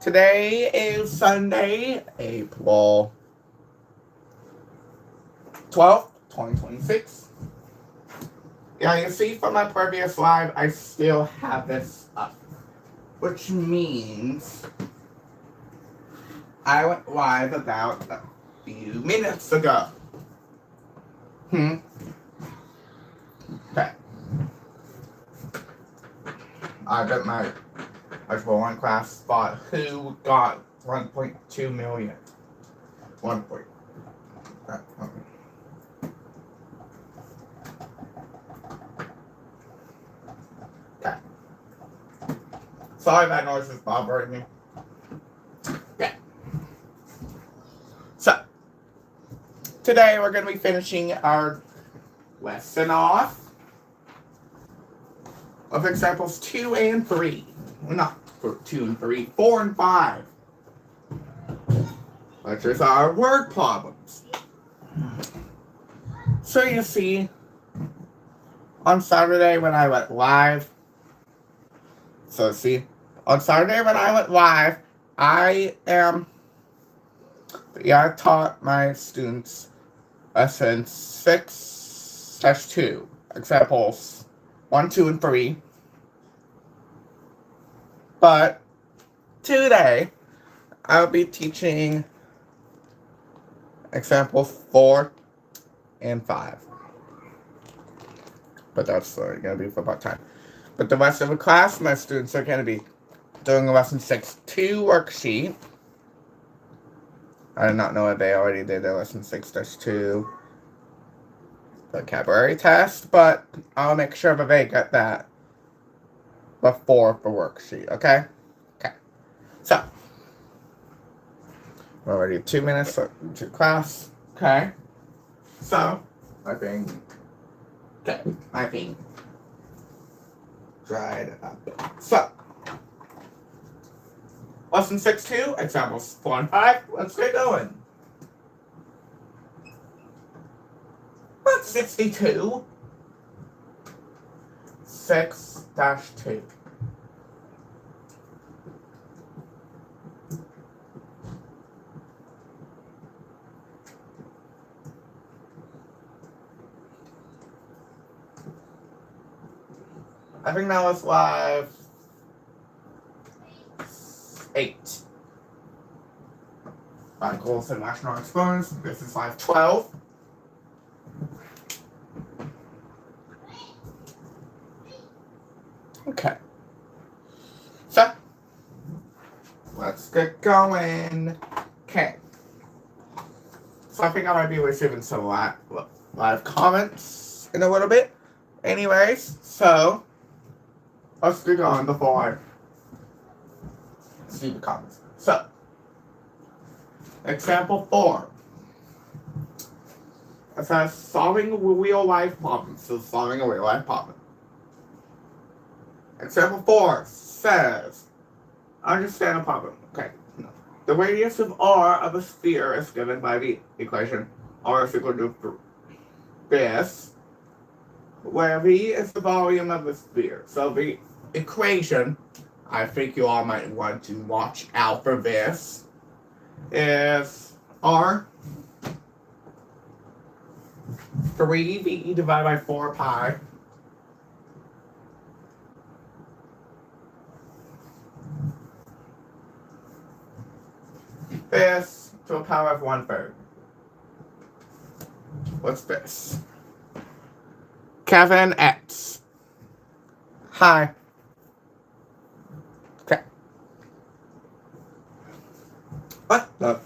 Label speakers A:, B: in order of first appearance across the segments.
A: Today is Sunday, April 12th, 2026. Yeah, you see from my previous live, I still have this up. Which means I went live about a few minutes ago. Okay. I bet my one class spot who got 1.2 million. 1 point. Okay. Sorry that noise is bothering me. Okay. So, today we're going to be finishing our lesson off of examples 2 and 3. Well, not 2 and 3, 4 and 5. Which is our word problems. So you see, on Saturday when I went live, I taught my students lesson 6-2, examples 1, 2, and 3. But today, I'll be teaching examples 4 and 5. But that's going to be for part time. But the rest of the class, my students are going to be doing a lesson 6-2 worksheet. I did not know if they already did their lesson 6-2 vocabulary test, but I'll make sure that they get that before the worksheet, okay? Okay. So, we're already 2 minutes to class, okay? So, my thing dried up. So, lesson 6-2, examples 4 and 5, let's get going. What's 62? 6-2. I think that was live 8. By Goals and National Exponents. This is live 12. Okay. So, let's get going. Okay. So I think I might be receiving some live comments in a little bit. Anyways, so let's get going before I see the comments. So, example 4. It says solving real life problems. So solving a real life problem. Example 4 says, understand a problem. Okay. No. The radius of R of a sphere is given by the equation R is equal to this, where V is the volume of the sphere. So the equation, I think you all might want to watch out for this, is R 3V divided by 4 pi this to a power of 1/3. What's this? Kevin X. Hi. Okay. What the?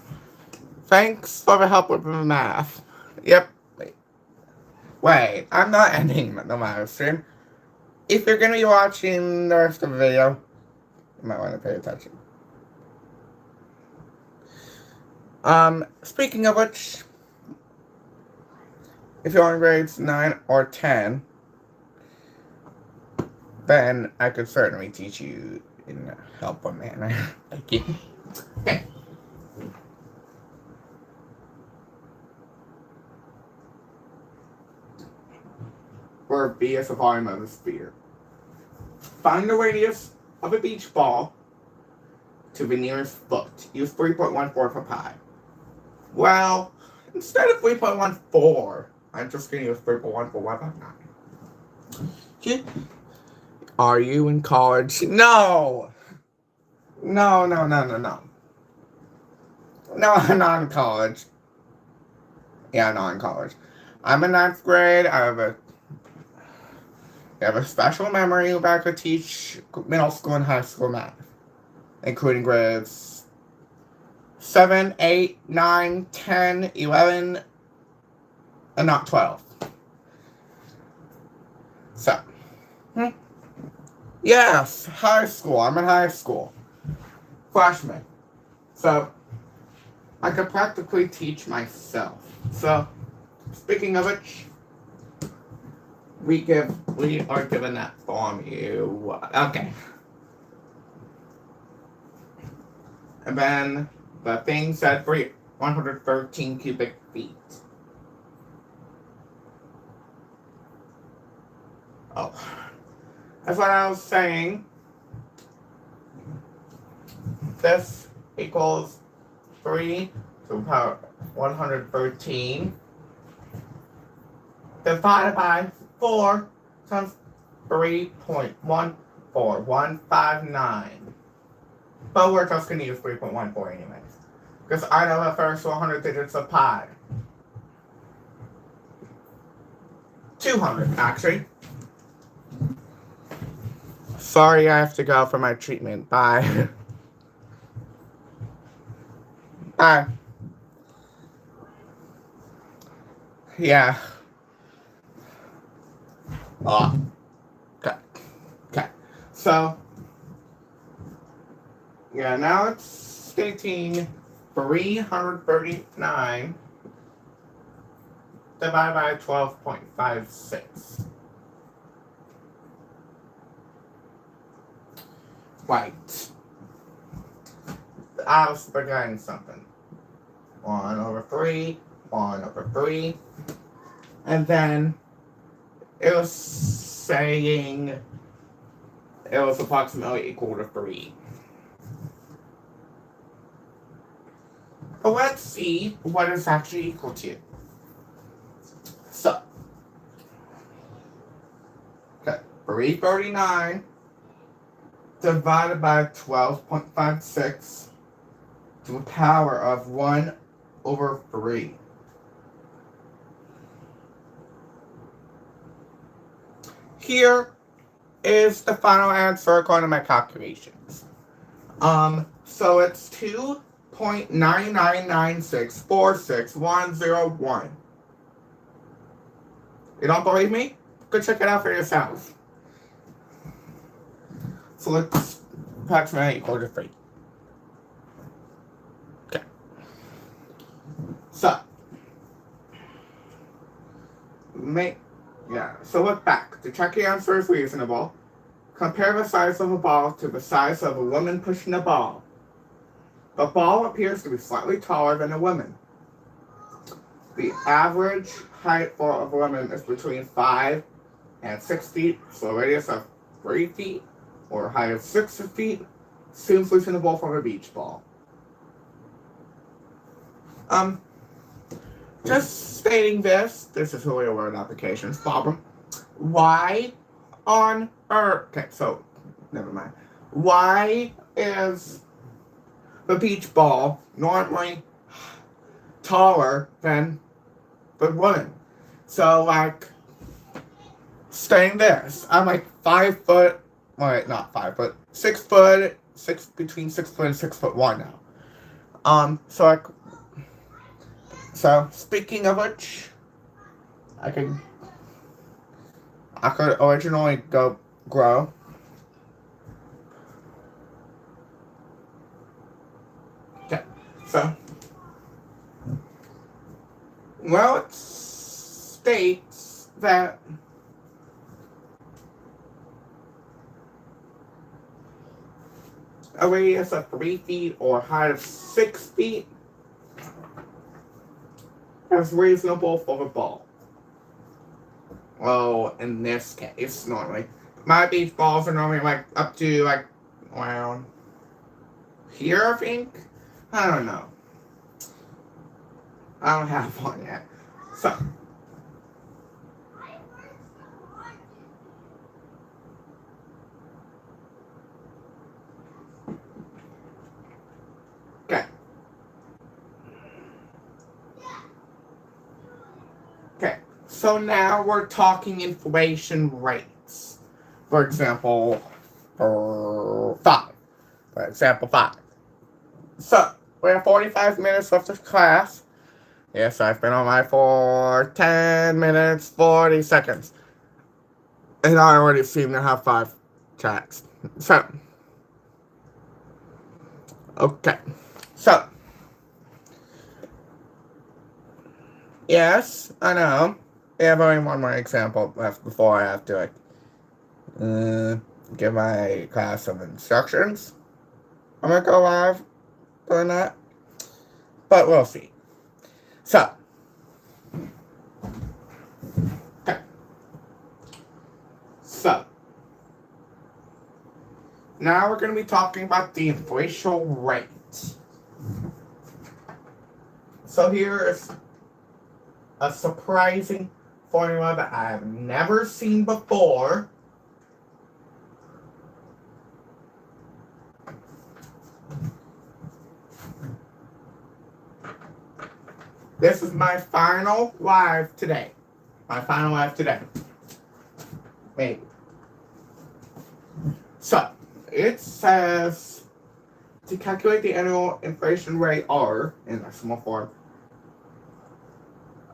A: Thanks for the help with the math. Yep. Wait, I'm not ending the live stream. If you're going to be watching the rest of the video, you might want to pay attention. Speaking of which, if you're in grades 9 or 10, then I could certainly teach you in a helpful manner. Thank you. Okay. Where B is the volume of the sphere. Find the radius of a beach ball to the nearest foot. Use 3.14 for pi. Well, instead of 3.14, I'm just going to use 3.14. Are you in college? No! No. No, I'm not in college. Yeah, I'm not in college. I'm in 9th grade. I have a special memory where I could teach middle school and high school math, including grades 7, 8, 9, 10, 11, and not 12. So, yes, high school. I'm in high school. Freshman. So, I could practically teach myself. So, speaking of which, we are given that formula. Okay. And then the thing said 113 cubic feet. Oh. That's what I was saying. This equals 3 to the power 113 divided by 4 times 3.14159. But we're just going to use 3.14 anyways. Because I know the first 100 digits of pi. 200, actually. Sorry, I have to go for my treatment. Bye. Bye. Yeah. Okay. So, yeah, now it's stating 339 divided by 12.56. Right. I was forgetting something. 1 over 3, 1 over 3. And then it was saying it was approximately equal to 3. But let's see what it's actually equal to. So, okay, 339 divided by 12.56 to the power of 1 over 3. Here is the final answer according to my calculations. So it's 2.999646101. You don't believe me? Go check it out for yourself. So let's approximate equal to 3. Okay. So so look back. To check the answer is reasonable, compare the size of a ball to the size of a woman pushing the ball. The ball appears to be slightly taller than a woman. The average height for a woman is between 5 and 6 feet, so a radius of 3 feet or a height of 6 feet seems reasonable for a beach ball. Just stating this is a real world applications problem. Why on earth? Okay, so never mind. Why is the beach ball normally taller than the woman? So like, stating this, I'm like 5 foot. Wait, not 5 foot. 6 foot. Between 6 foot and 6'1" now. So speaking of which, I could originally grow. Okay, so, well, it states that a radius of 3 feet or height of 6 feet is reasonable for the ball. Well, in this case, normally. My beach balls are normally like up to like around here, I think. I don't know. I don't have one yet. So, okay. Okay. So now we're talking inflation rates. For example, for 5. For example, 5. So, we have 45 minutes left of class. Yes, I've been online for 10 minutes, 40 seconds. And I already seem to have 5 chats. So, okay. So, yes, I know. I have only one more example left before I have to, give my class some instructions. I'm gonna go live doing that. But we'll see. So, okay. So, now we're going to be talking about the inflation rate. So here is a surprising formula that I have never seen before. This is my final live today. My final live today. Maybe. So, it says to calculate the annual inflation rate R in decimal form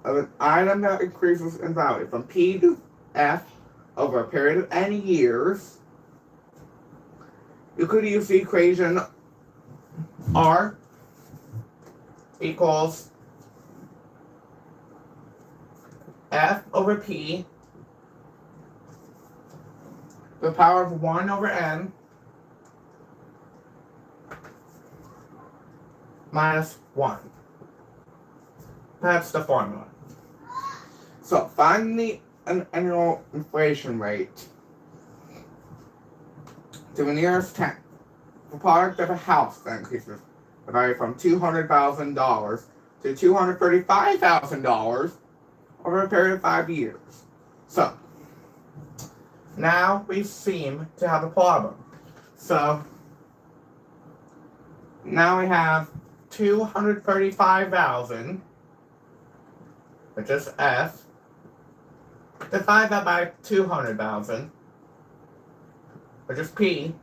A: of an item that increases in value from P to F over a period of n years, you could use the equation R equals F over P to the power of 1 over n minus 1. That's the formula. So find the annual inflation rate to the nearest 10. The product of a house that increases the value from $200,000 to $235,000 over a period of 5 years. So now we seem to have a problem. So now we have 235,000, which is F. Divide that by 200,000, which is P,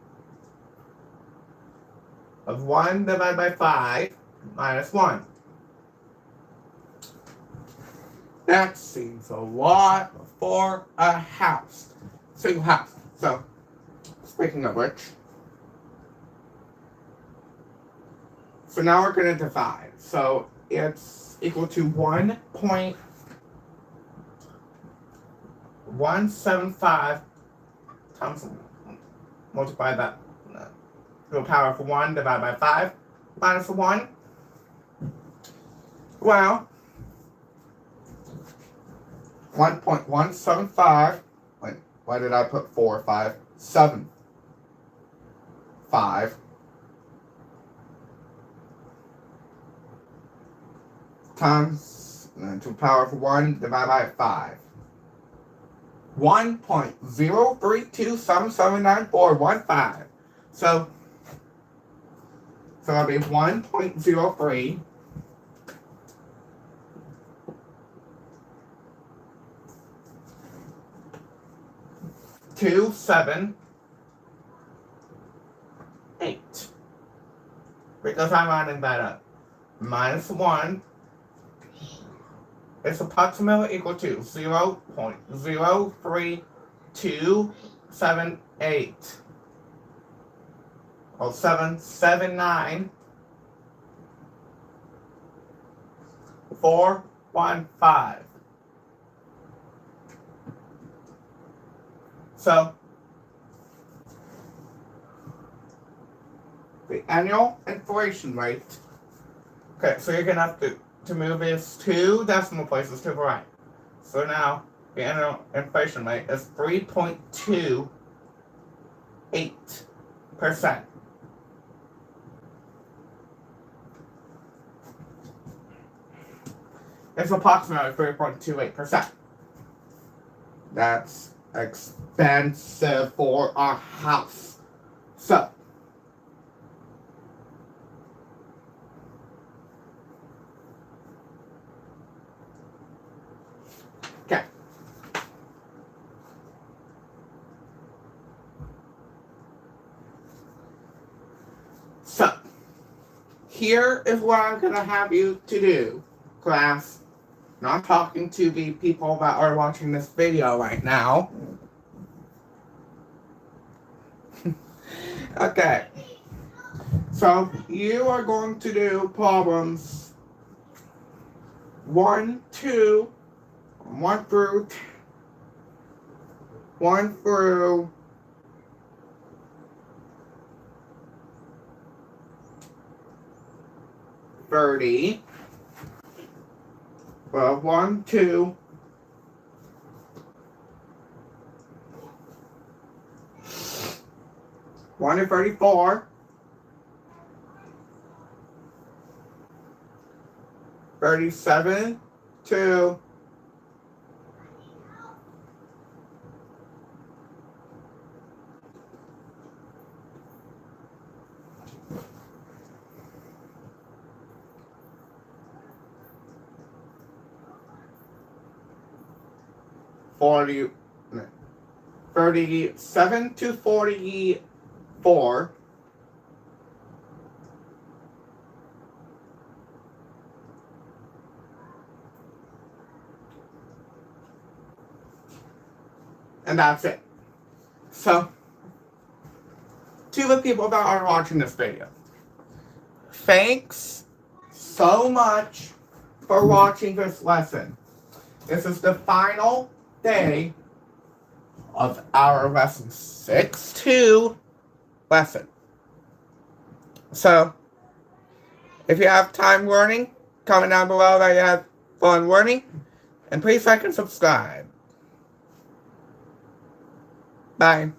A: of 1 divided by 5 minus 1. That seems a lot for a house. Single house. So, speaking of which, so now we're going to divide. So, it's equal to 1.175 times, multiply that to the power of 1 divided by 5 minus 1. Well, 1.175, wait, why did I put 4, 5, 7, 5 times to the power of 1 divided by 5. 1.032779415. So that'll be 1.03 278. Because I'm rounding that up. Minus 1 is approximately equal to 0.03278. Or 779,415. So the annual inflation rate. Okay, so you're gonna have to move this 2 decimal places to the right. So now the annual inflation rate is 3.28%. is approximately 3.28%. That's expensive for a house. So, okay. So, here is what I'm going to have you to do, class. Not talking to the people that are watching this video right now. Okay. So, you are going to do problems 1 through 30. Well, 1, 2, 1 to 34, 37 to 37 to 44, and that's it. So, to the people that are watching this video, thanks so much for watching this lesson. This is the final day of our lesson 6-2 lesson. So, if you have time learning, comment down below that you have fun learning, and please like and subscribe. Bye.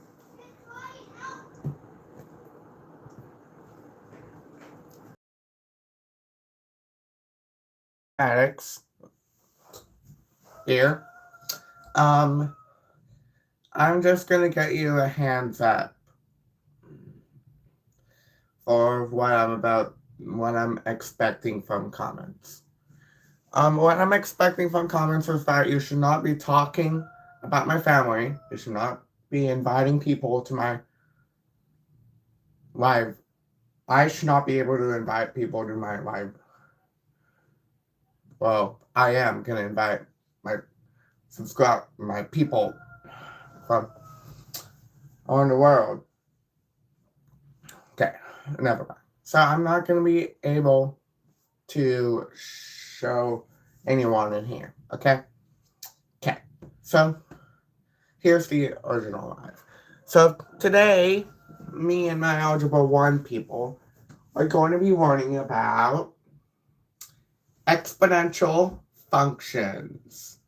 A: Alex here. I'm just gonna get you a hands up for what I'm expecting from comments. What I'm expecting from comments is that you should not be talking about my family. You should not be inviting people to my live. I should not be able to invite people to my live. Well, I am gonna invite my people from around the world. Okay, never mind. So I'm not gonna be able to show anyone in here. Okay. So here's the original live. So today, me and my Algebra 1 people are going to be learning about exponential functions.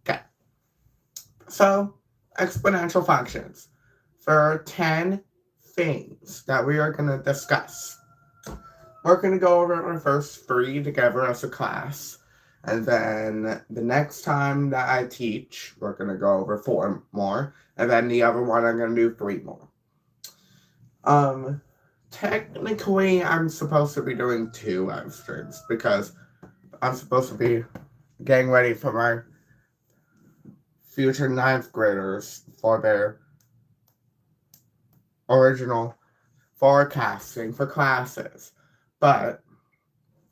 A: Okay. So, exponential functions. There are 10 things that we are going to discuss. We're going to go over the first 3 together as a class. And then the next time that I teach, we're going to go over 4 more. And then the other one, I'm going to do 3 more. Technically, I'm supposed to be doing 2 live streams because I'm supposed to be getting ready for my future 9th graders for their original forecasting for classes. But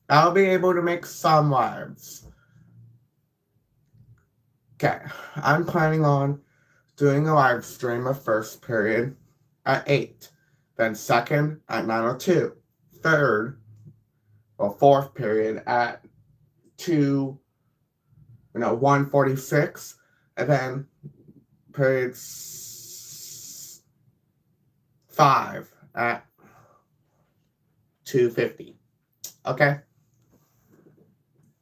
A: I'll be able to make some lives. Okay, I'm planning on doing a live stream of first period at 8. Then second at 9:02. Fourth period at 1:46. And then period 5 at 2:50. Okay?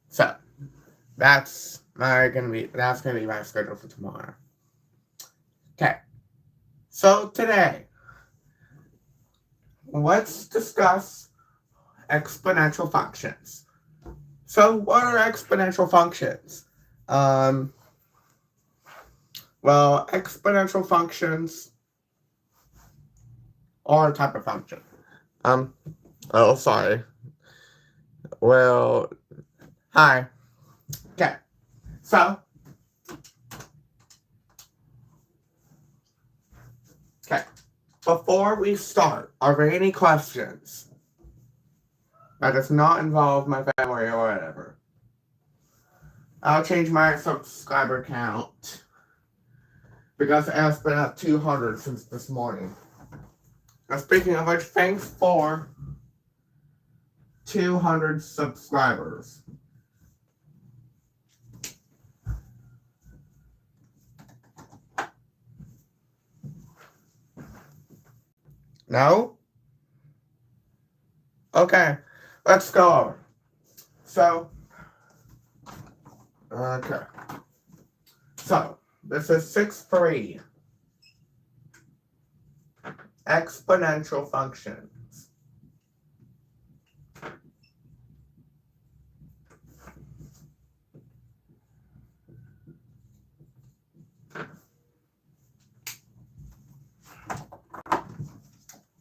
A: So that's gonna be my schedule for tomorrow. Okay. So today, let's discuss exponential functions. So what are exponential functions? Well, exponential functions are a type of function. Oh, sorry. Well, hi. Okay. So, okay. Before we start, are there any questions? That does not involve my family or whatever. I'll change my subscriber count because it has been at 200 since this morning. Now, speaking of which, thanks for 200 subscribers. No? Okay, let's go over. So, okay. So, this is 6-3. Exponential functions.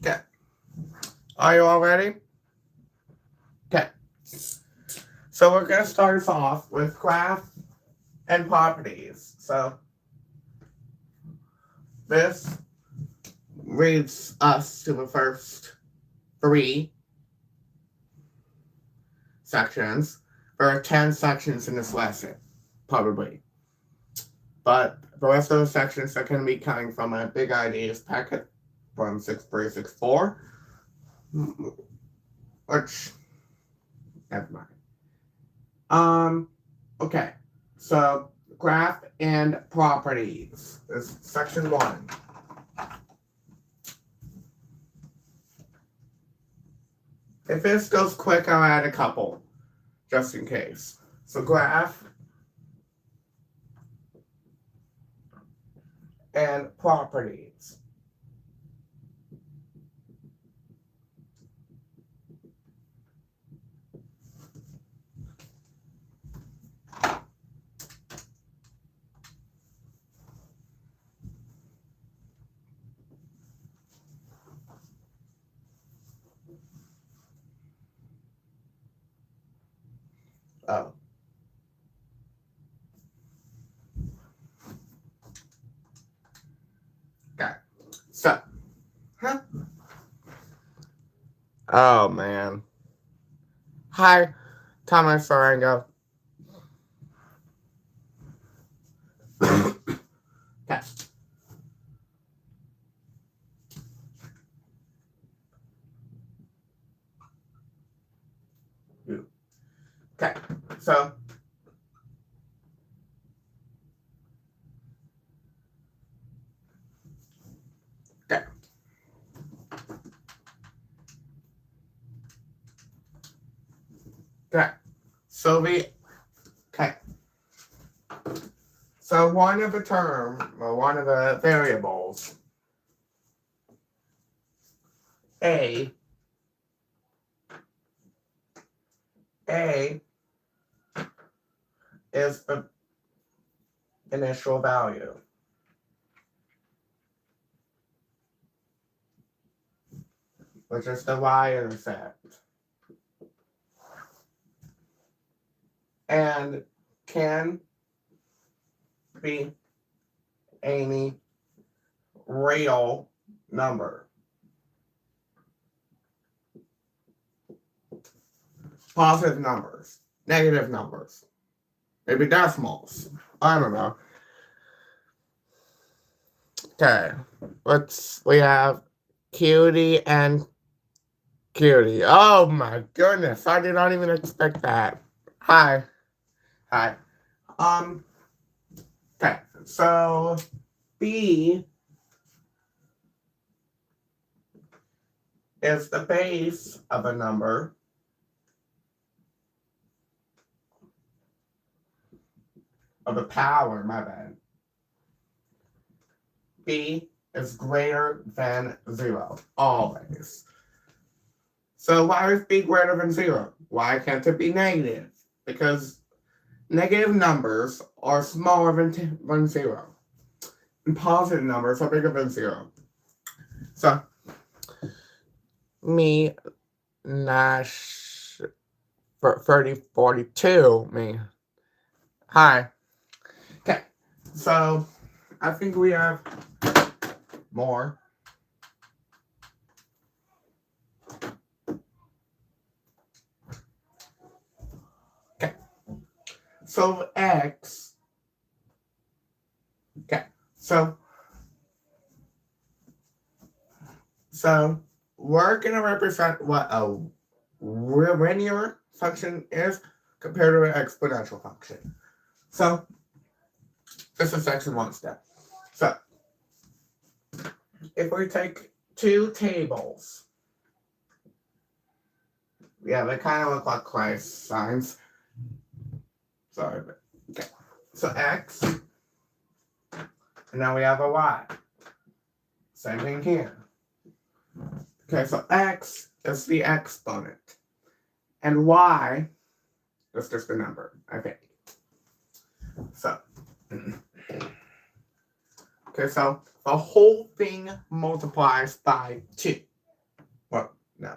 A: Okay. Are you all ready? Okay. So we're going to start us off with graph and properties. So this leads us to the first 3 sections. There are 10 sections in this lesson, probably. But the rest of the sections are going to be coming from a big ideas packet from 6364. Which, never mind. Okay. So, graph and properties is section 1. If this goes quick, I'll add a couple, just in case. So, graph and properties. Oh. Okay. So. Huh? Oh, man. Hi, Thomas Farango. Okay. Okay. So. Okay. Okay. So So one of the variables, A is the initial value. Which is the y-intercept. And can be any real number. Positive numbers, negative numbers, maybe decimals. I don't know. Okay, we have cutie and cutie. Oh my goodness, I did not even expect that. Hi. Okay, so B is the base of a number of the power, my bad. B is greater than 0, always. So why is B greater than 0? Why can't it be negative? because negative numbers are smaller than 0. And positive numbers are bigger than 0. So, me, Nash, 3042, me. Hi. Okay, so I think we have more. Okay, so X. Okay, so we're going to represent what a linear function is compared to an exponential function. So, this is section 1 step. So, if we take two tables, yeah, they kind of look like Christ signs. Sorry, but okay. So X, and now we have a Y. Same thing here. Okay, so X is the exponent, and Y is just a number. Okay. So, okay, so the whole thing multiplies by 2. Well, no,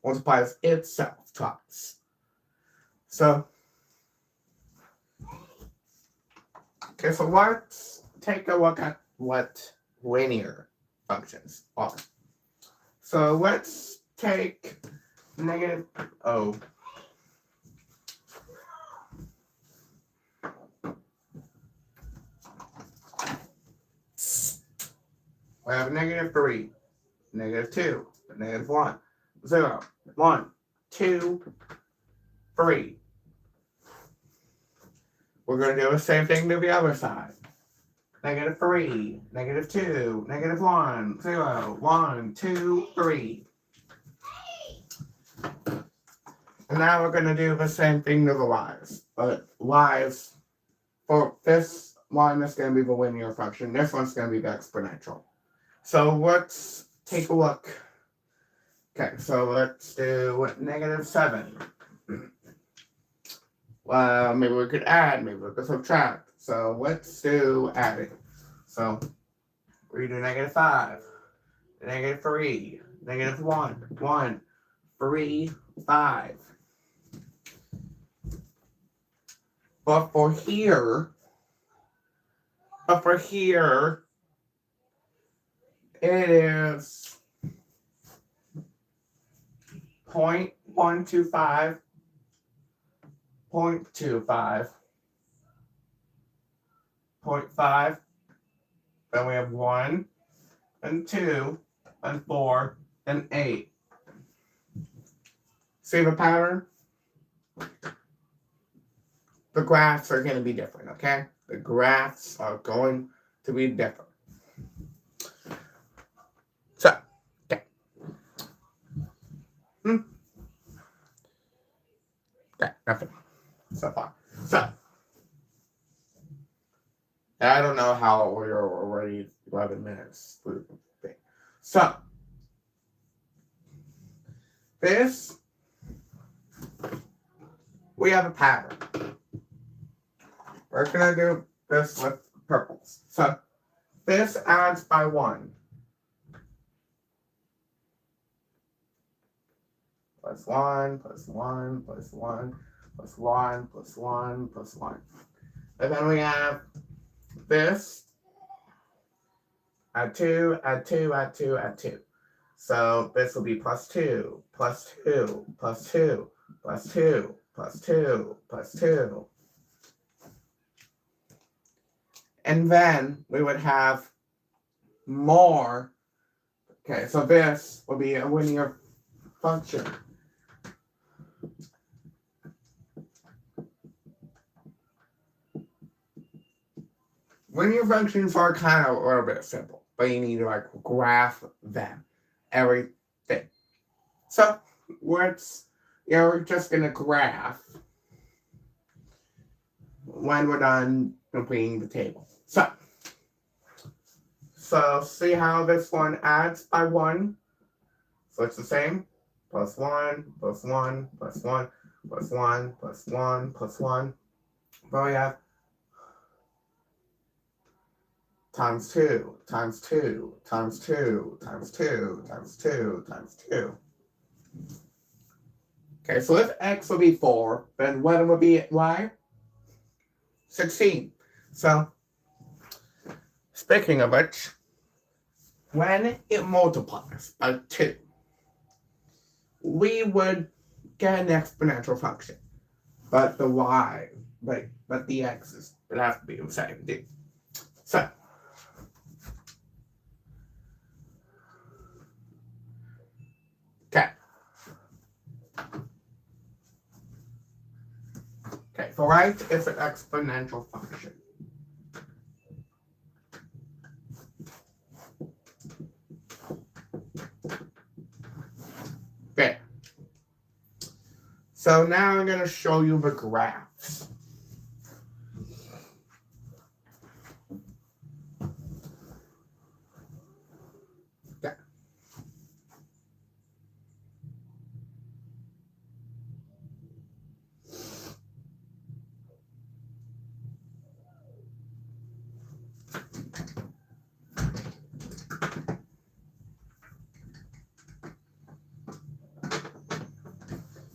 A: multiplies itself twice. So, okay, so let's take a look at what linear functions are. So let's take negative O. We have negative 3, negative 2, negative 1, 0, 1, 2, 3. We're going to do the same thing to the other side. Negative 3, negative 2, negative 1, 0, 1, 2, 3. And now we're going to do the same thing to the y's. But y's, for this one is going to be the linear function. This one's going to be the exponential. So let's take a look. Okay, so let's do negative 7. Well, maybe we could add, maybe we could subtract. So let's do adding. So we do negative 5, negative 3, negative 1, 1, 3, 5. But for here, it is 0.125, 0.25, 0.5, then we have 1, and 2, and 4, and 8. See the pattern? The graphs are going to be different, okay? The graphs are going to be different. So, okay. Okay, nothing so far. So, I don't know how we're already 11 minutes through the thing. So, this, we have a pattern. We're going to do this with purples. So, this adds by 1. Plus 1, plus 1, plus 1, plus 1, plus 1, plus 1. And then we have this. Add 2, add 2, add 2, add 2. So this will be plus 2, plus 2, plus 2, plus 2, plus 2, plus 2. And then we would have more. Okay, so this will be a linear function. Linear functions are kind of a little bit simple, but you need to like graph them, everything. So we're just gonna graph when we're done completing the table. So see how this one adds by 1. So it's the same. Plus 1, plus 1, plus 1, plus 1 plus 1 plus 1. But we have times 2 times 2 times 2 times 2 times 2 times 2. Okay, so if x would be 4, then what would be y? 16. So, speaking of which, when it multiplies by 2, we would get an exponential function. But the y, but the x's would have to be the same thing. So, okay. Okay, for right, it's an exponential function. Okay. So now I'm going to show you the graphs. Okay.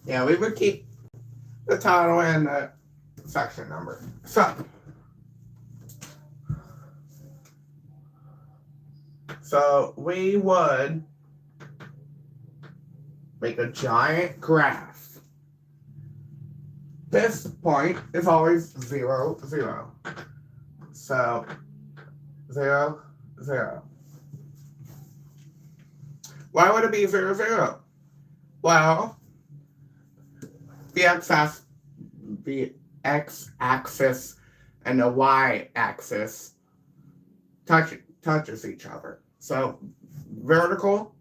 A: Yeah, we would keep the title and the section number. So we would make a giant graph. This point is always 0, 0. So 0, 0. Why would it be 0, 0? Well, the x-axis and the y-axis touches each other. So vertical,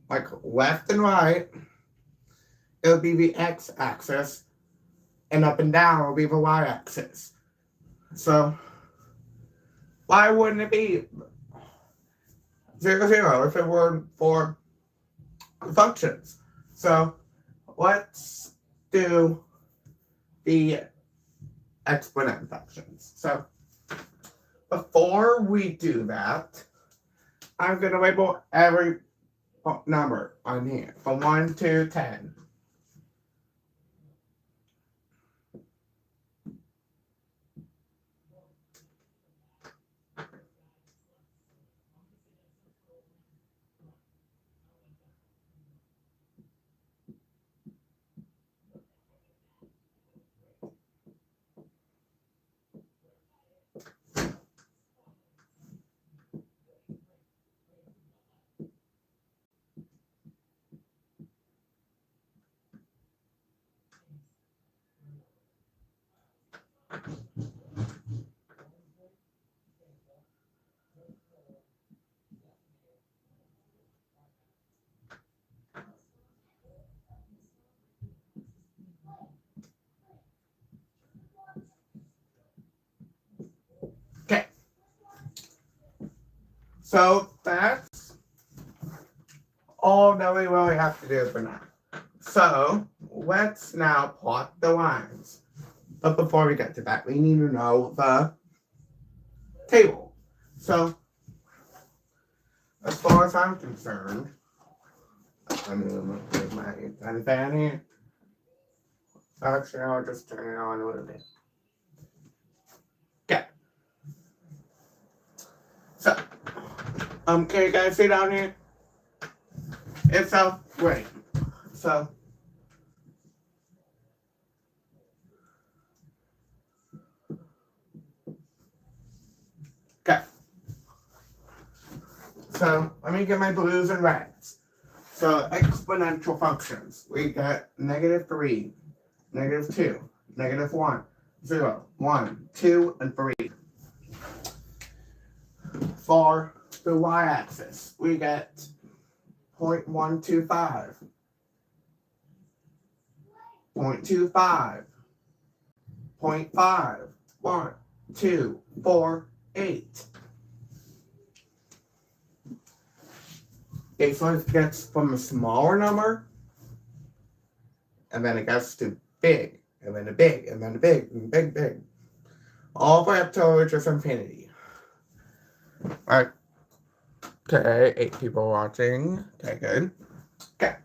A: like left and right, it'll be the x-axis, and up and down will be the y-axis. So why wouldn't it be 0, 0 if it were for functions? So let's do the exponent functions. So before we do that, I'm going to label every number on here from 1 to 10. Okay. So that's all that we really have to do for now. So let's now plot the lines. But before we get to that, we need to know the table. So as far as I'm concerned, I'm going to put my pen fan here. Actually, I'll just turn it on a little bit. Okay. So, can you guys see down here? It's so great. So, okay. So, let me get my blues and reds. So, exponential functions. We got -3, -2, -1, 0, 1, 2, and 3. For the y-axis, we get 0.125, 0.25, 0.5, 1, 2, 4, 8. Okay, so it gets from a smaller number, and then it gets to big, and then a big, and then a big, and big. All the way up to just infinity. Alright. Okay, 8 people watching. Okay, good. Okay.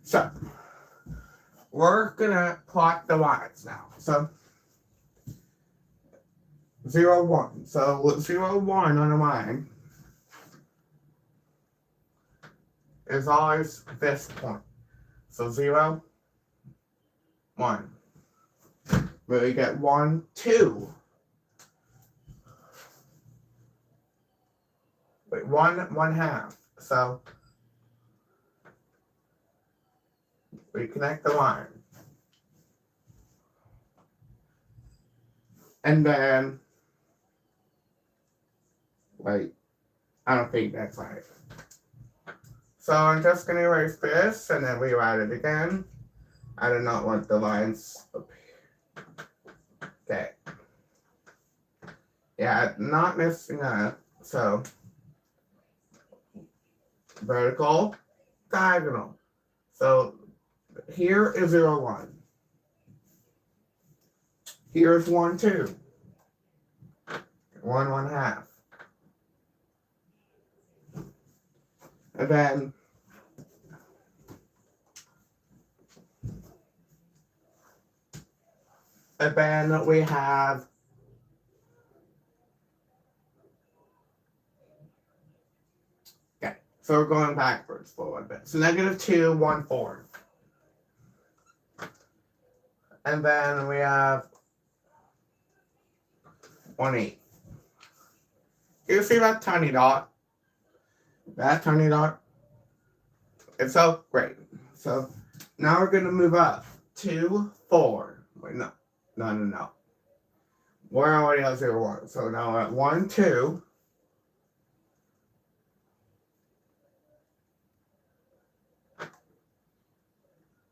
A: So, we're gonna plot the lines now. So, 0, 1. So, 0, 1 on the line is always this point. So, 0, 1. But we get 1, 2. Wait, 1 half. So, we connect the line. And then, wait, I don't think that's right. So I'm just going to erase this, and then rewrite it again. I do not want the lines up here. Okay. Yeah, not missing up. So, vertical, diagonal. So, here is 0, 1. Here's 1, 2. 1, 1 half. And then we have so we're going backwards for a little bit. So -2, 1, 4. And then we have 1, 8. You see that tiny dot? That tiny dot? It's so great. So now we're going to move up. 2, 4. Wait, no. We're already at 0, 1. So now we're at 1, 2.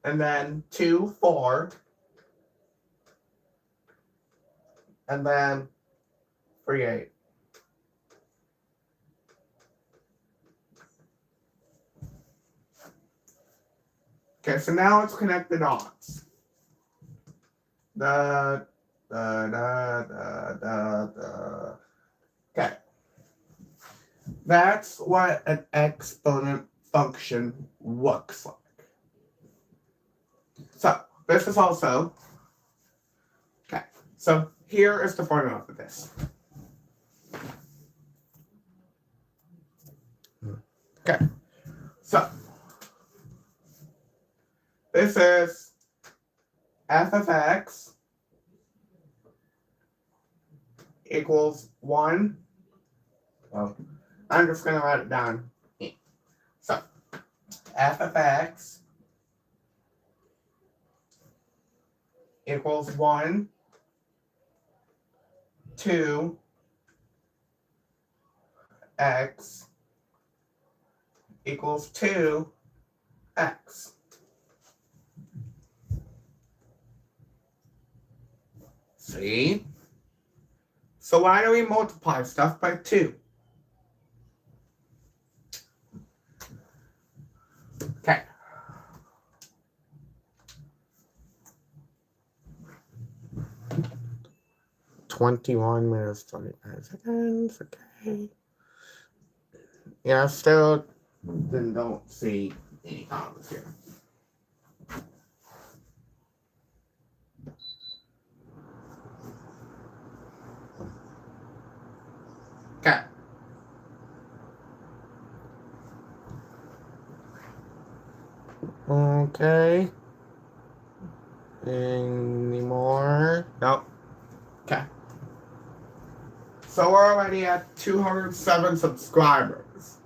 A: And then 2, 4. And then 3, 8. Okay, so now let's connect the dots. Okay. That's what an exponent function looks like. So, this is also, okay, so here is the formula for this. Okay, so, this is f of x equals 1. Well, I'm just going to write it down. So, f of x equals 1, 2, x equals 2, x. See? So why do we multiply stuff by 2? Okay. (21 minutes 25 seconds). Okay. Yeah, still then don't see any comments here. Okay. Okay. Any more? Nope. Okay. So we're already at 207 subscribers.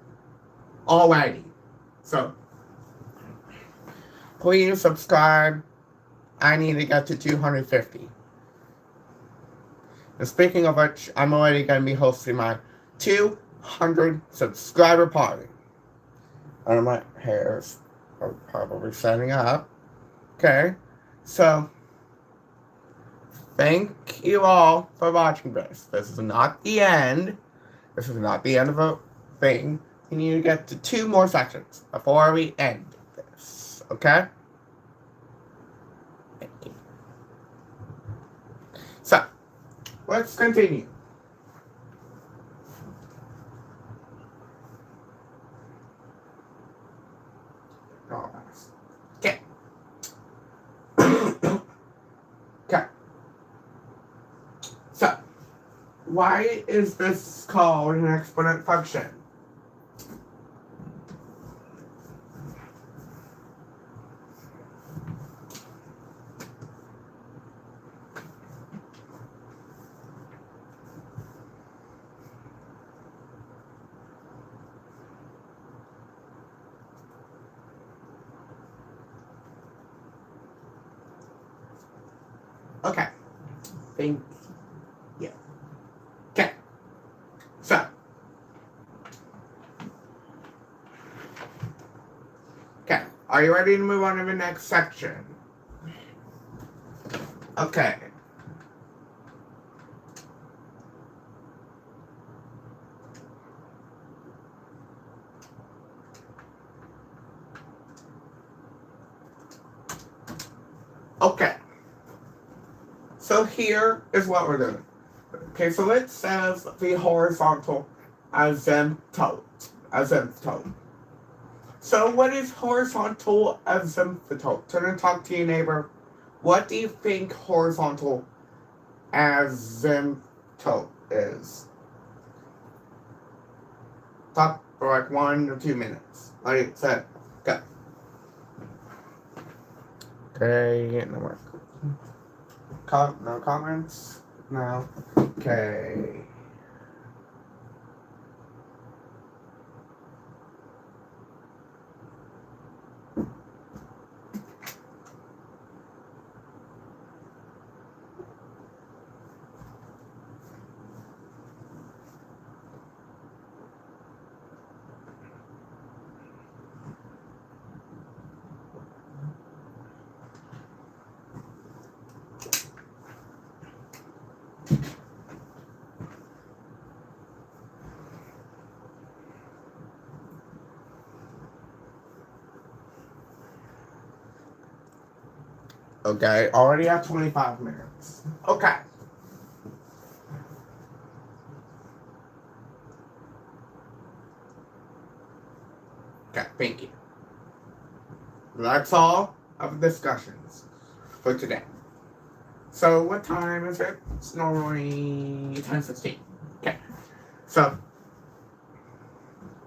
A: Already. So, please subscribe. I need to get to 250. And speaking of which, I'm already going to be hosting my 200 subscriber party. And my hairs are probably setting up. Okay. So, thank you all for watching this. This is not the end. This is not the end of a thing. We need to get to 2 more sections before we end this. Okay? let's continue. Okay. Okay. So, why is this called an exponent function? Okay. Thank you. Okay. So. Okay. Are you ready to move on to the next section? Okay. Okay. So here is what we're doing. Okay, so it says the horizontal asymptote. Asymptote. So what is horizontal asymptote? Turn and talk to your neighbor. What do you think horizontal asymptote is? Talk for like 1 or 2 minutes. Like I said, go. Okay, getting the work. No comments? No. Okay. Okay, already at 25 minutes. Okay. Okay, thank you. That's all of the discussions for today. So what time is it? It's normally 10:16. Okay. So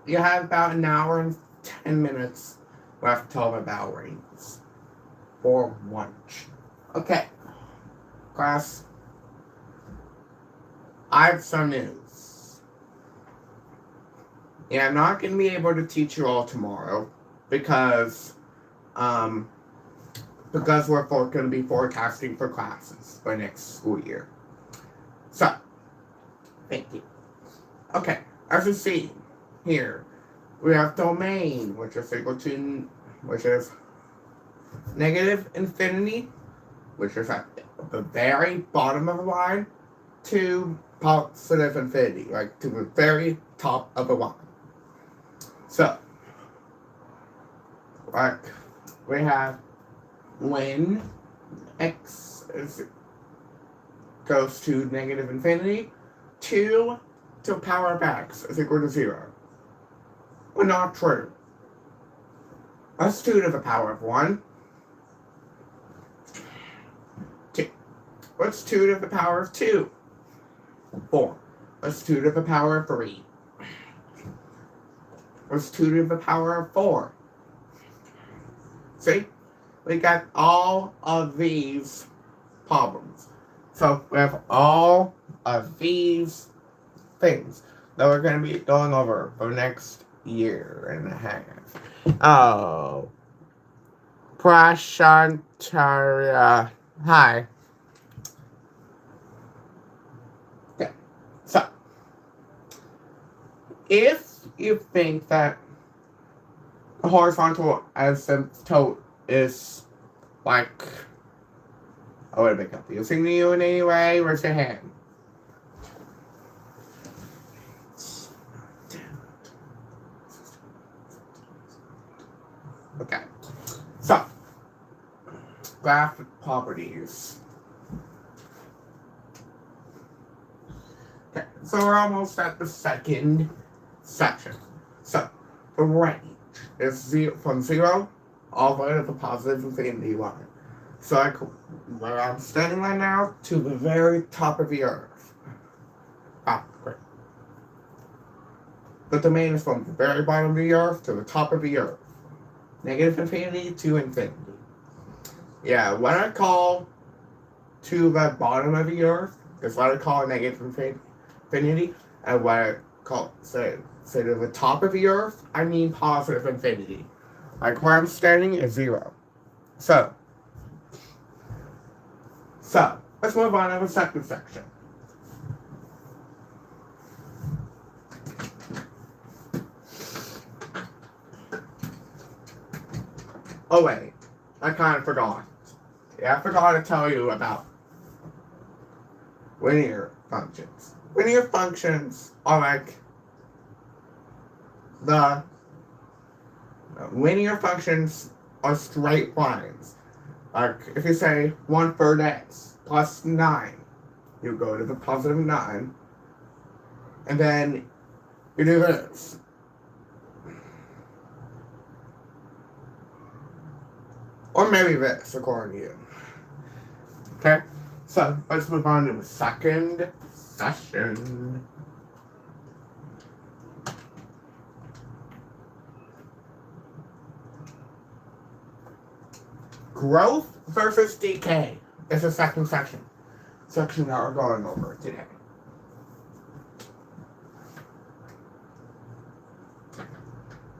A: you have about an hour and 10 minutes left till the bell rings for lunch. Okay. Class, I have some news. Yeah, I'm not going to be able to teach you all tomorrow because we're going to be forecasting for classes for next school year. So, thank you. Okay, as you see here, we have domain, which is equal to, which is negative infinity, which is at the very bottom of the line, to positive infinity, like to the very top of the line. So, like, we have when x goes to negative infinity, 2 to the power of x is equal to 0. Well, not true. That's 2 to the power of 1. 2. What's 2 to the power of 2? 4. What's 2 to the power of 3? What's 2 to the power of 4? See? We got all of these problems. So we have all of these things that we're going to be going over for the next year and a half. Oh. Prashantaria. Hi. Okay. So, if you think that a horizontal asymptote is like, I would be confusing you in any way, raise your hand. Okay. So, graph properties. So we're almost at the second section. So the range is from 0 all the way to the positive infinity line. So where I'm standing right now to the very top of the earth. Ah, great. The domain is from the very bottom of the earth to the top of the earth. Negative infinity to infinity. Yeah, what I call to the bottom of the earth is what I call negative infinity, and what I call say to the top of the earth, I mean positive infinity. Like where I'm standing is 0. So let's move on to the second section. Oh wait, I kind of forgot. Yeah, I forgot to tell you about linear functions. Linear functions are like the linear functions are straight lines. Like if you say 1/3 x plus 9, you go to the positive 9, and then you do this. Or maybe this, according to you. Okay? So, let's move on to the second session. Growth versus decay is the second section. Section that we're going over today.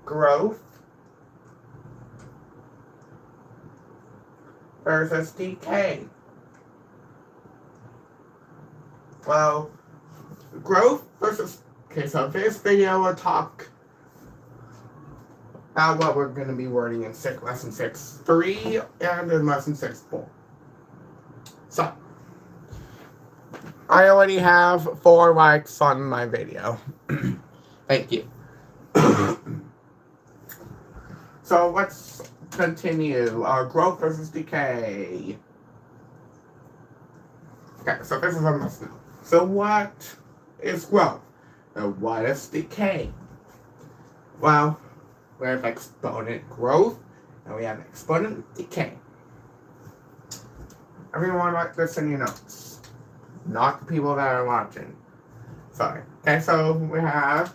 A: Growth versus decay. Well, growth versus... Okay, so this video will talk about what we're going to be learning in lesson 6.3 and in lesson 6.4. So, I already have 4 likes on my video. Thank you. So let's continue. Growth versus decay. Okay, so this is a must know. So what is growth? And what is decay? Well, we have exponent growth and we have exponent decay. Everyone write this in your notes. Not the people that are watching. Sorry. Okay, so we have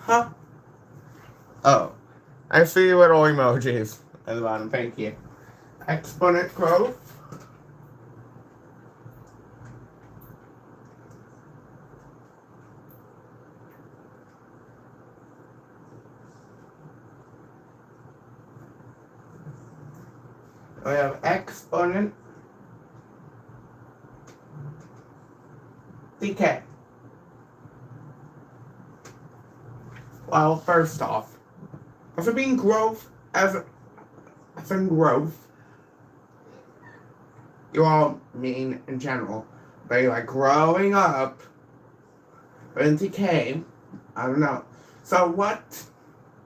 A: Huh? Oh. I see little emojis at the bottom. Thank you. Exponent growth. We have exponent decay. Well, first off, as in growth, you all mean in general, but like growing up, but in decay, I don't know. So what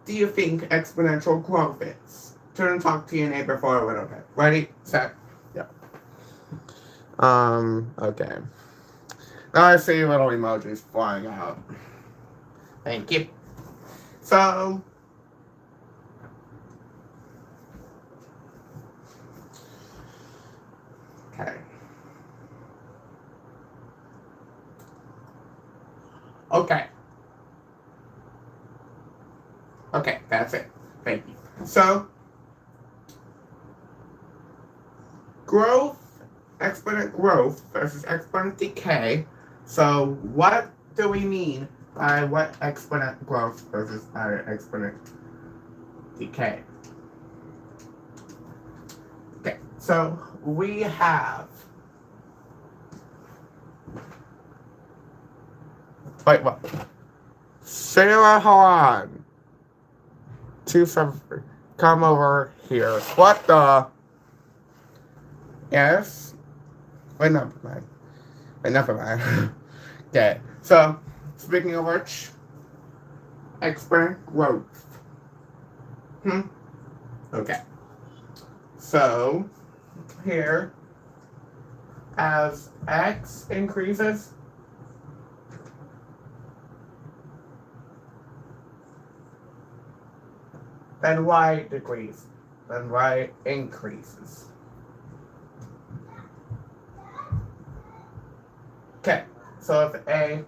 A: do you think exponential growth is? Turn and talk to your neighbor for a little bit. Ready, set, yeah. Okay. Now I see little emojis flying out. Thank you. So, okay. Okay, that's it. Thank you. So, growth, exponent growth versus exponent decay. So, what do we mean by what exponent growth versus exponent decay? Okay, so we have... Wait, what? Sarah Haran. 273. Come over here. What the? Yes? Wait, never mind. Okay, so, speaking of which, exponent growth. Okay. So, here, as x increases, then y decreases, then y increases. Okay, so if A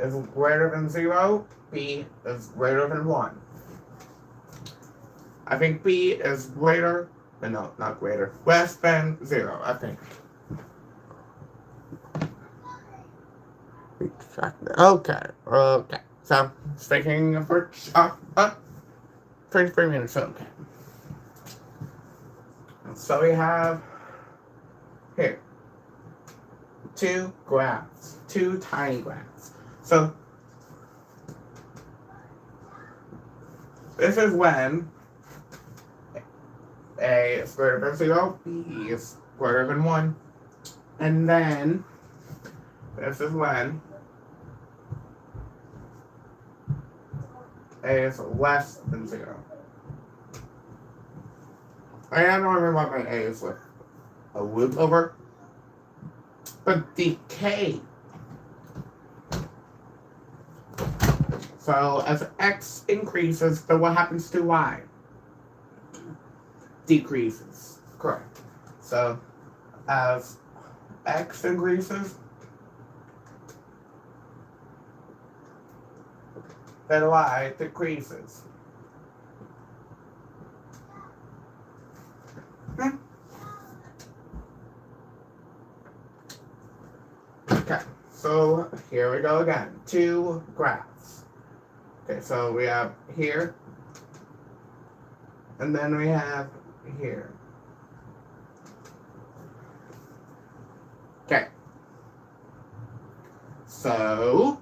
A: is greater than 0, B is greater than 1. I think B is greater, but no, not greater, less than 0, I think. Okay. So, speaking for 23 minutes, okay. So we have here 2 graphs, 2 tiny graphs. So, this is when A is greater than 0, B is greater than 1. And then, this is when A is less than 0. I don't remember what my A is with a loop over. But decay. So as x increases, then what happens to y? Decreases. Correct. So as x increases, then y decreases. Okay, so here we go again. 2 graphs. Okay, so we have here, and then we have here. Okay. So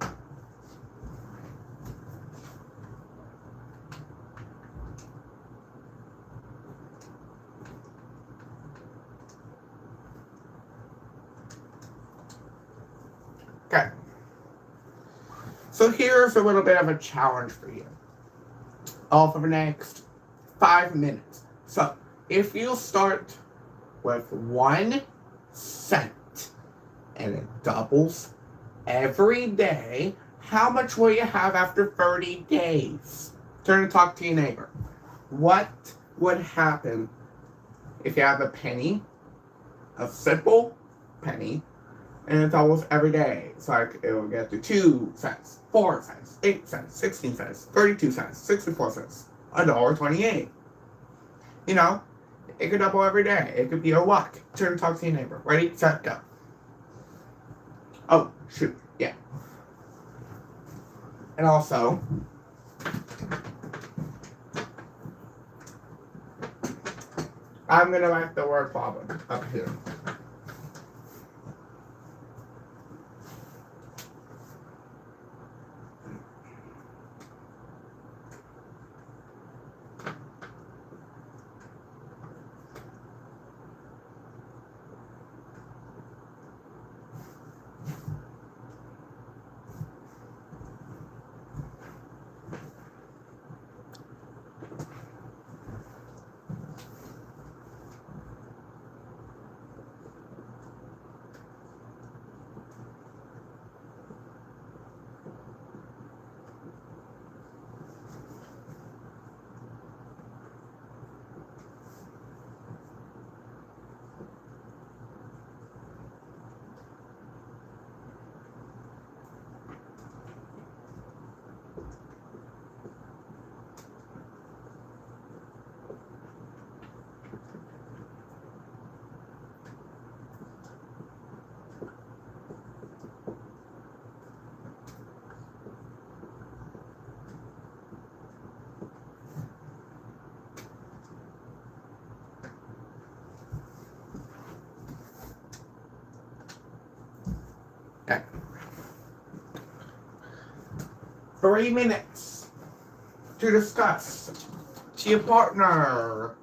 A: okay. So here's a little bit of a challenge for you. All for the next 5 minutes. So if you start with 1 cent and it doubles every day, how much will you have after 30 days? Turn and talk to your neighbor. What would happen if you have a penny, a simple penny, and it doubles every day? So like it will get to 2 cents, 4 cents, 8 cents, 16 cents, 32 cents, 64 cents, $1.28. You know, it could double every day. It could be a luck. Turn and talk to your neighbor. Ready, set, go. Oh, shoot, yeah. And also, I'm gonna write the word problem up here. Okay. 3 minutes to discuss to your partner.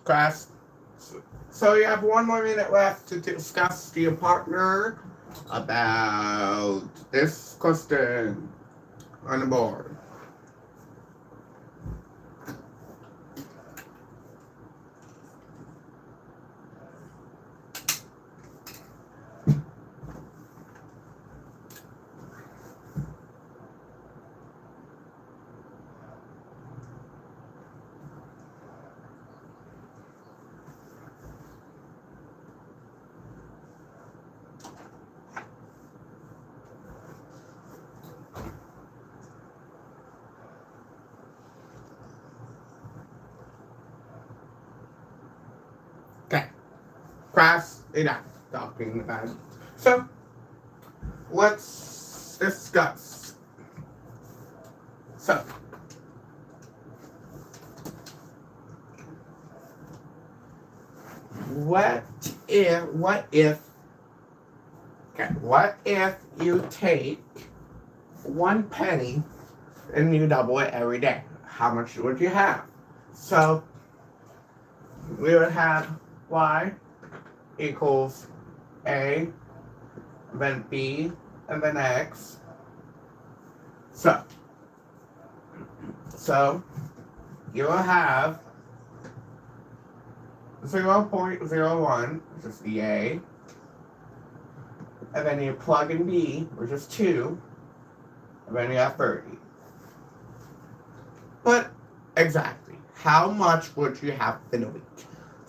A: class. So you have 1 more minute left to discuss to your partner about this question on the board. Okay. Class enough talking about it. So let's discuss. So what if you take 1 penny and you double it every day? How much would you have? So we would have y equals a, then b, and then x. So you will have 0.01, which is the a, and then you plug in b, which is 2, and then you have 30. But exactly, how much would you have in a week?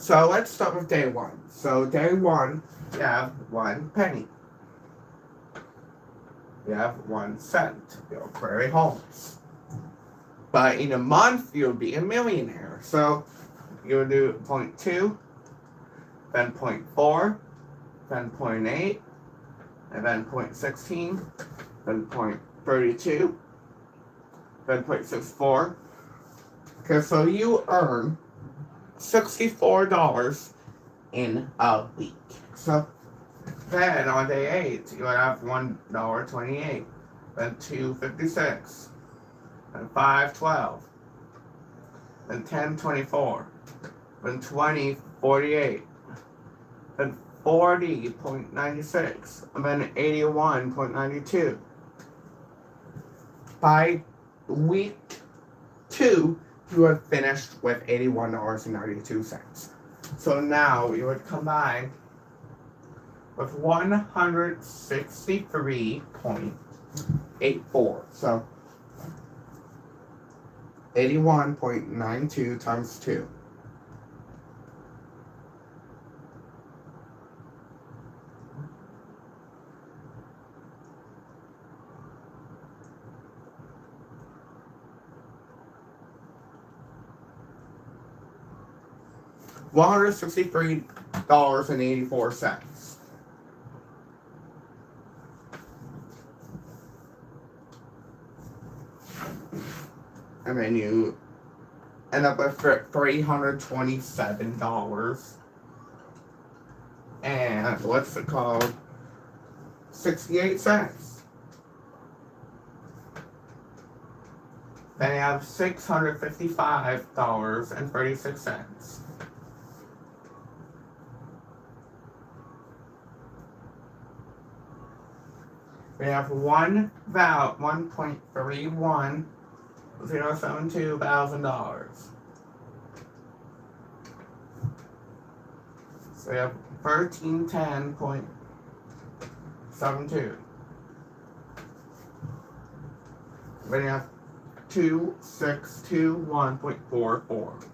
A: So let's start with day 1. So day 1, you have 1 penny. You have 1 cent. You're very homeless. But in a month, you'll be a millionaire. So you'll do 0.2, then 0.4, then 0.8, and then 0.16, then 0.32, then 0.64. Okay, so you earn $64 in a week. So then on day 8, you have $1.28, then $2.56, then $5.12, then $10.24, then $20.48, then $40.96, and then $81.92. By week 2, you have finished with $81.92. So now you would combine with 163.84. So 81.92 times 2. $163.84. And then you end up with $327 and what's it called? 68 cents. Then you have $655.36. We have 1.31072 thousand dollars. So we have 1310.72. Then you have 2621.44.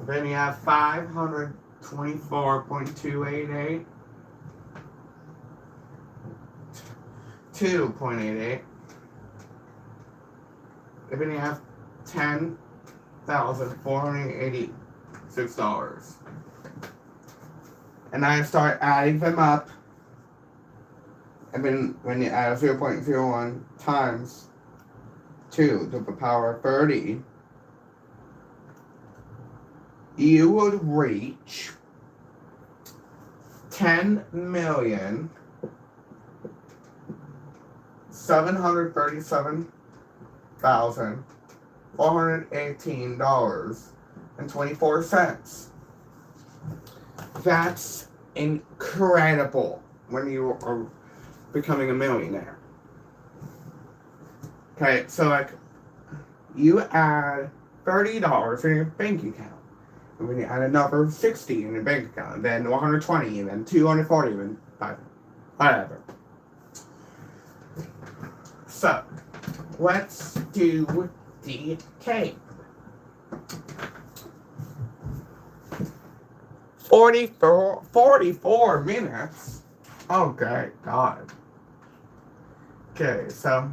A: Then you have 524.288. 2.88. Then you have $10,486. And I start adding them up. And then when you add 0.01 times 2 to the power of 30, you would reach 10,737,418 and 24 cents. That's incredible when you are becoming a millionaire. Okay, so like you add $30 in your bank account. And when you add another 60 in your bank account, and then 120, and then 240, and then 5, whatever. So, let's do the tape. 44 minutes? Okay, God. Okay, so.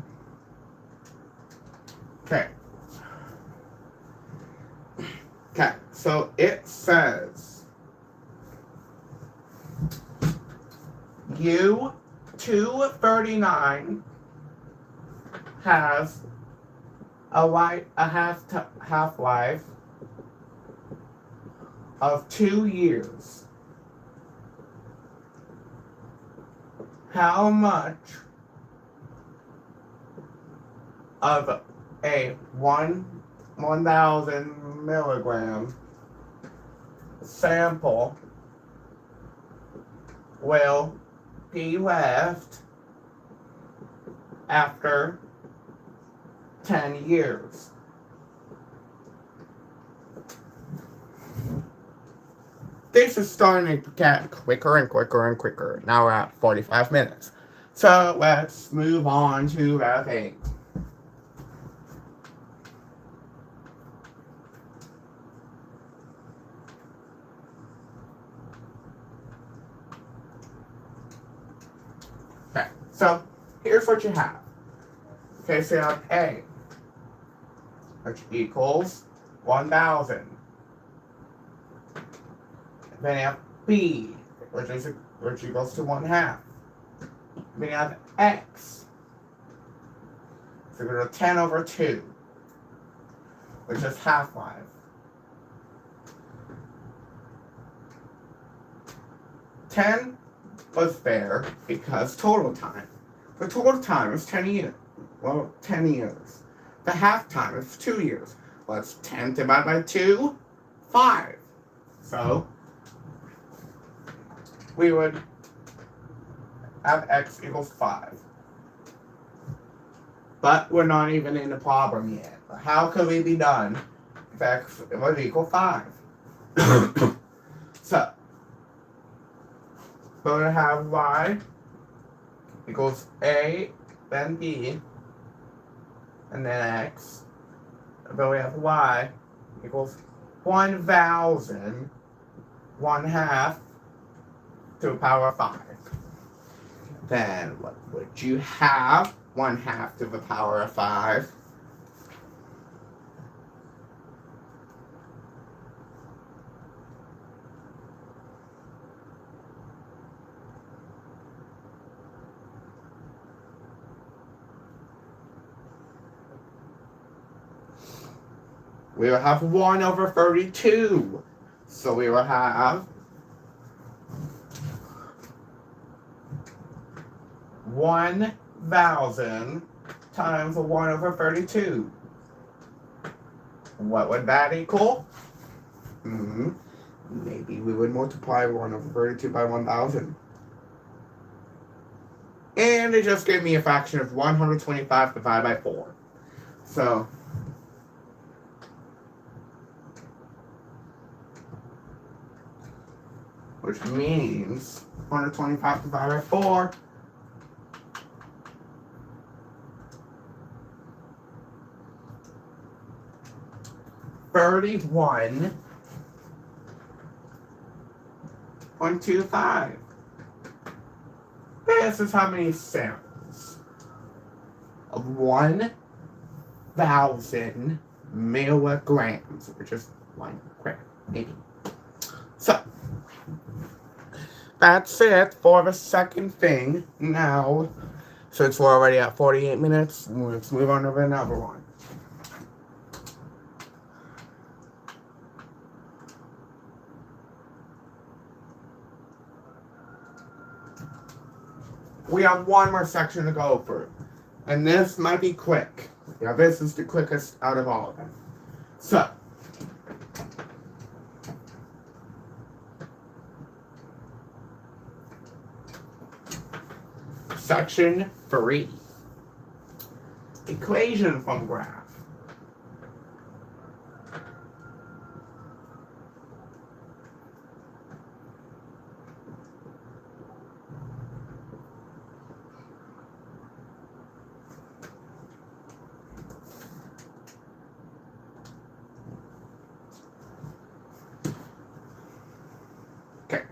A: Okay. Okay, so it says U-239 has a half-life of 2 years. How much of a 1,000 milligram sample will be left after 10 years? This is starting to get quicker and quicker and quicker. Now we're at 45 minutes. So let's move on to the thing. Okay, so here's what you have. Okay, so you have A, which equals 1,000. Then you have B, which equals to 1/2. Then you have X, so equal to 10 over 2, which is half-life. Ten was there because total time. The total time is 10 years. Well, 10 years. The half time is 2 years. Well, it's 10 divided by 2, 5. So, we would have X equals 5. But we're not even in the problem yet. How could we be done if X was equal 5? So, we're going to have Y equals A, then B, and then X. But we have Y equals 1,000, 1/2 to the power of 5. Then what would you have? 1/2 to the power of 5. We will have 1 over 32. So we will have 1,000 times 1 over 32. What would that equal? Maybe we would multiply 1 over 32 by 1,000. And it just gave me a fraction of 125 divided by 4. So, which means 125 divided by 4 31.25. This is how many samples of 1,000 milligrams, which is 1 gram, maybe. So, that's it for the second thing. Now, since we're already at 48 minutes, let's move on to another one. We have one more section to go through. And this might be quick. Yeah, this is the quickest out of all of them. So, Section 3. Equation from graph. Okay.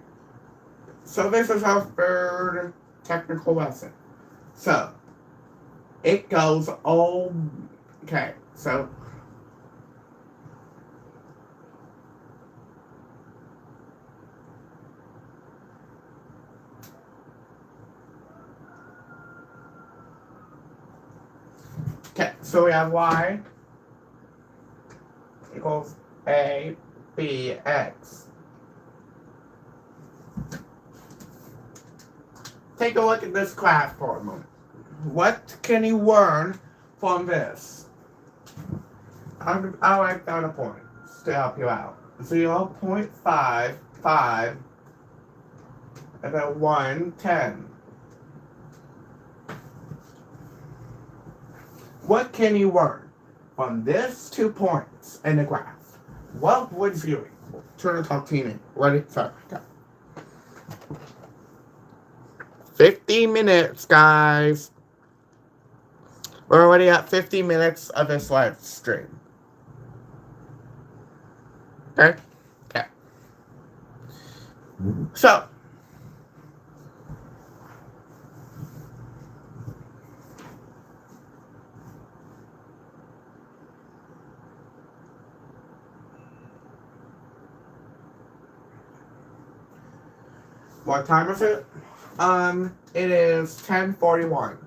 A: So this is our third technical lesson. So it goes all okay. So we have y equals a b x. Take a look at this graph for a moment. What can you learn from this? I'll write down a point to help you out. 0.55 and then 110. What can you learn from these 2 points in the graph? What would you do? Turn the top team in. Ready? Sorry. Go. 50 minutes, guys. We're already at 50 minutes of this live stream. Okay? Okay. So, what time is it? It is 10:41.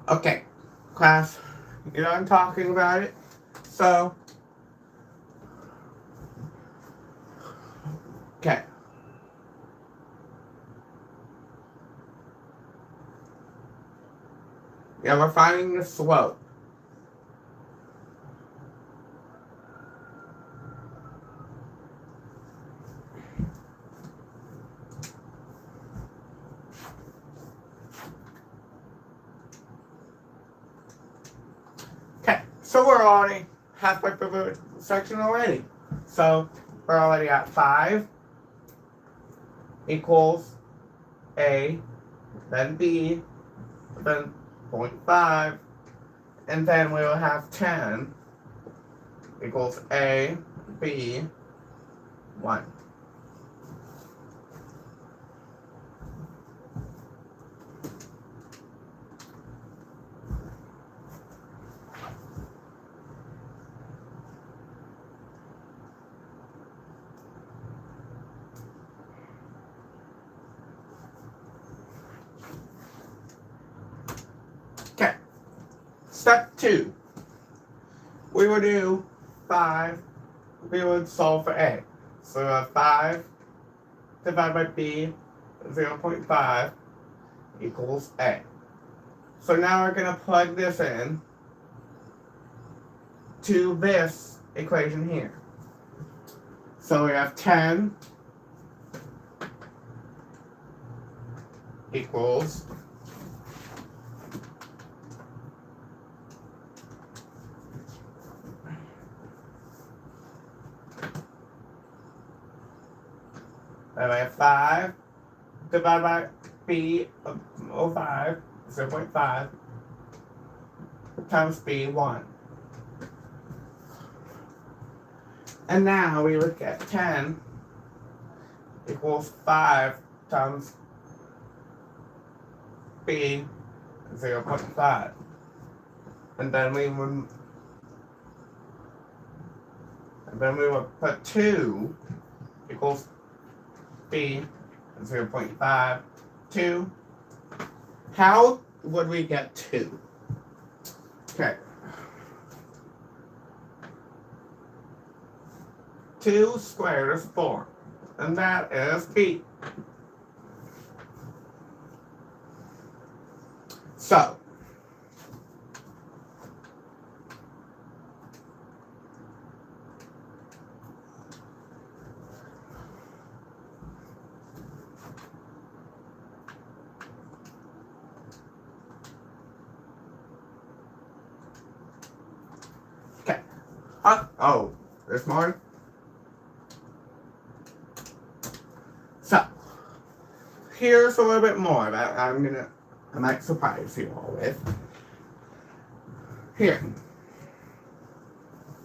A: Okay, class, you know I'm talking about it. So, okay. Yeah, we're finding the slope. Okay, so we're already halfway through the section already. So we're already at 5 equals A, then B, then 0.5, and then we will have 10 equals A, B, 1. Okay, step 2. We will do 5, we would solve for A. So 5 divided by B, 0.5 equals A. So now we're going to plug this in to this equation here. So we have 10 equals and I have 5 divided by B of 5, 0.5 times B 1. And now we look at 10 equals 5 times B 0.5. And then we would put 2 equals B 0.5, 2. How would we get 2? Okay. 2 squared is 4, and that is B. So, Oh, there's more? So, here's a little bit more that I might surprise you all with. Here.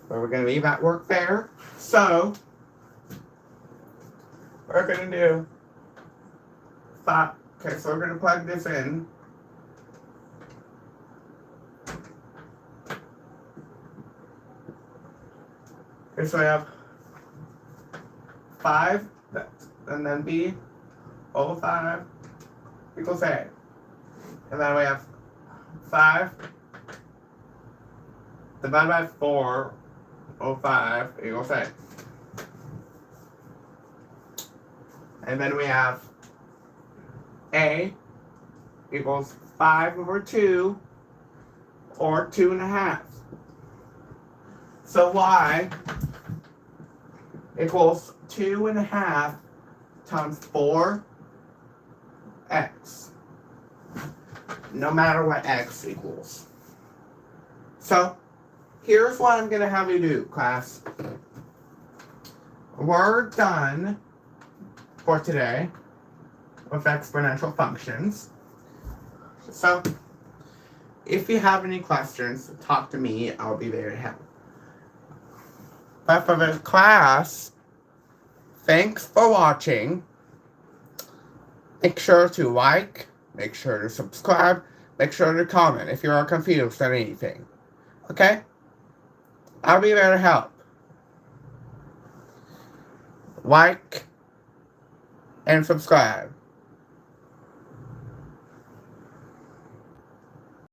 A: But we're going to leave that work there. So, we're going to do 5. Okay, so we're going to plug this in. Okay, so we have 5, and then B over 5 equals A. And then we have 5 divided by 4 over 5 equals A. And then we have A equals 5 over 2 or 2.5. So Y equals 2.5 times 4x. No matter what x equals. So, here's what I'm going to have you do, class. We're done for today with exponential functions. So, if you have any questions, talk to me. I'll be there to help. But for the class, thanks for watching. Make sure to like, make sure to subscribe, make sure to comment if you are confused on anything. Okay? I'll be there to help. Like and subscribe.